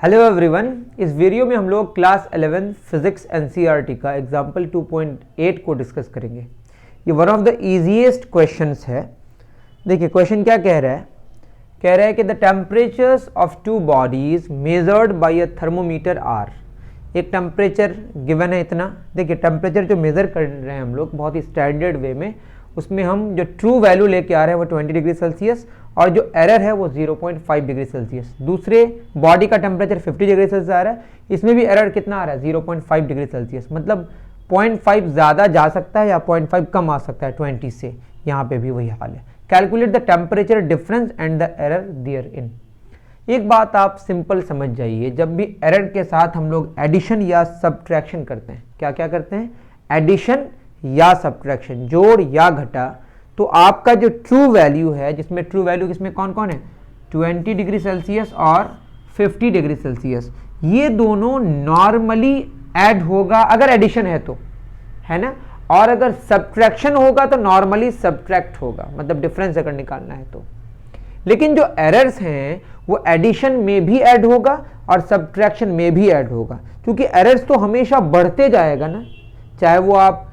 Hello everyone, इस video में हम लोग क्लास 11 फिजिक्स एनसीईआरटी का एग्जाम्पल 2.8 को डिस्कस करेंगे। ये one of the easiest questions है। देखिए क्वेश्चन क्या कह रहा है कि the temperatures of two bodies measured by a thermometer are. एक टेम्परेचर गिवन है इतना। देखिए टेम्परेचर जो मेज़र कर रहे हैं हम लोग बहुत ही स्टैंडर्ड वे में, उसमें हम जो ट्रू वैल्यू लेके आ रहे हैं वो 20 डिग्री सेल्सियस और जो एरर है वो 0.5 डिग्री सेल्सियस। दूसरे बॉडी का टेम्परेचर 50 डिग्री सेल्सियस आ रहा है, इसमें भी एरर कितना आ रहा है 0.5 डिग्री सेल्सियस। मतलब 0.5 ज़्यादा जा सकता है या 0.5 कम आ सकता है 20 से। यहाँ पे भी वही हाल है। Calculate the temperature difference and the error therein. एक बात आप सिंपल समझ जाइए, जब भी एरर के साथ हम लोग एडिशन या सब्ट्रैक्शन करते हैं, क्या क्या करते हैं, एडिशन या सब्ट्रैक्शन, जोड़ या घटा, तो आपका जो ट्रू वैल्यू है, जिसमें ट्रू वैल्यू किसमें कौन कौन है, 20 डिग्री सेल्सियस और 50 डिग्री सेल्सियस, ये दोनों नॉर्मली ऐड होगा अगर एडिशन है तो, है ना। और अगर सब्ट्रैक्शन होगा तो नॉर्मली सब्ट्रैक्ट होगा, मतलब डिफरेंस अगर निकालना है तो। लेकिन जो एरर्स हैं वो एडिशन में भी ऐड होगा और सब्ट्रैक्शन में भी ऐड होगा, क्योंकि एरर्स तो हमेशा बढ़ते जाएगा ना, चाहे वो आप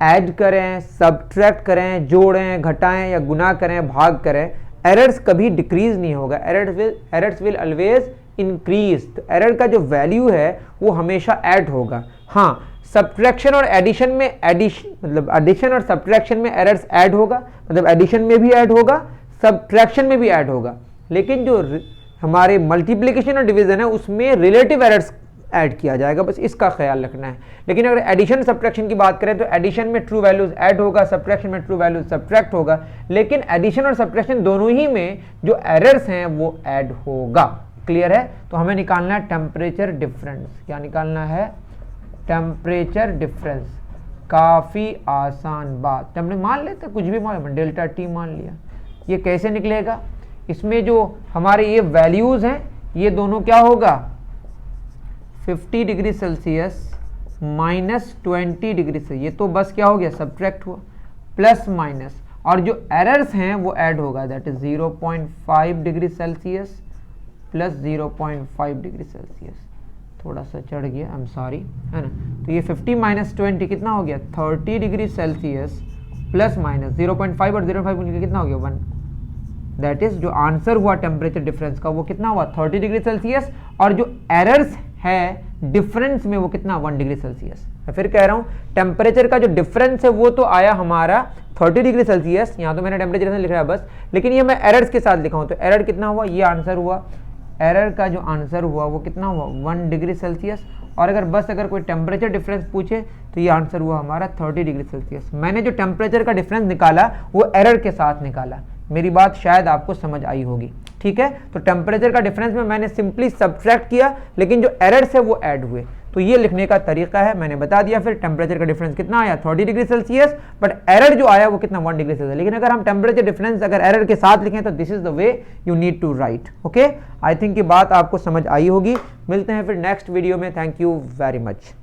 ऐड करें, सब्ट्रैक्ट करें, जोड़ें, घटाएं या गुना करें, भाग करें, एरर्स कभी डिक्रीज नहीं होगा। Errors will always increase. तो एरर का जो वैल्यू है वो हमेशा ऐड होगा। हाँ, सब्ट्रैक्शन और एडिशन में मतलब एडिशन और सब्ट्रैक्शन में एरर्स ऐड होगा, मतलब एडिशन में भी ऐड होगा, सब्ट्रैक्शन में भी ऐड होगा। लेकिन जो हमारे मल्टीप्लिकेशन और डिवीजन है उसमें रिलेटिव एरर्स ऐड किया जाएगा, बस इसका ख्याल रखना है। लेकिन अगर एडिशन सब्ट्रैक्शन की बात करें तो एडिशन में ट्रू वैल्यूज ऐड होगा, सब्ट्रैक्शन में ट्रू वैल्यूज सब्ट्रैक्ट होगा। लेकिन एडिशन और सब्ट्रैक्शन दोनों ही में जो एरर्स हैं वो ऐड होगा। क्लियर है। तो हमें निकालना है टेम्परेचर डिफरेंस। क्या निकालना है, टेम्परेचर डिफरेंस। काफी आसान बात, हमने मान लेते कुछ भी मान, डेल्टा टी मान लिया। ये कैसे निकलेगा, इसमें जो हमारे ये वैल्यूज हैं ये दोनों क्या होगा, 50 डिग्री सेल्सियस माइनस 20 डिग्री से, ये तो बस क्या हो गया, सब्ट्रैक्ट हुआ, प्लस माइनस, और जो एरर्स हैं वो ऐड होगा, that is 0.5 degree Celsius plus 0.5 degree Celsius. थोड़ा सा चढ़ गया, आई एम सॉरी, है ना। तो ये 50 माइनस 20 कितना हो गया, 30 डिग्री सेल्सियस प्लस माइनस 0.5 और 0.5 कितना हो गया, 1। दैट इज जो आंसर हुआ टेम्परेचर डिफरेंस का वो कितना हुआ, 30 डिग्री सेल्सियस, और जो एरर्स है डिफरेंस में वो कितना, 1 डिग्री सेल्सियस। मैं फिर कह रहा हूं, टेम्परेचर का जो डिफरेंस है वो तो आया हमारा 30 डिग्री सेल्सियस, यहां तो मैंने टेम्परेचर लिख रहा है बस, लेकिन ये मैं एरर्स के साथ लिखा हूं, तो एरर कितना हुआ, ये आंसर हुआ। एरर का जो आंसर हुआ वो कितना हुआ, 1 डिग्री सेल्सियस। और अगर कोई टेम्परेचर डिफरेंस पूछे तो ये आंसर हुआ हमारा 30 डिग्री सेल्सियस। मैंने जो टेम्परेचर का डिफरेंस निकाला वो एरर के साथ निकाला। मेरी बात शायद आपको समझ आई होगी, ठीक है। तो टेम्परेचर का डिफरेंस में मैंने सिंपली सब्ट्रैक्ट किया, लेकिन जो एरर्स है वो ऐड हुए। तो ये लिखने का तरीका है, मैंने बता दिया। फिर टेम्परेचर का डिफरेंस कितना आया, 30 डिग्री सेल्सियस, बट एरर जो आया वो कितना, 1 डिग्री सेल्सियस। लेकिन अगर हम टेम्परेचर डिफरेंस अगर एरर के साथ लिखें तो this is the way you need to write. Okay, I think ये बात आपको समझ आई होगी। मिलते हैं फिर नेक्स्ट वीडियो में। Thank you very much.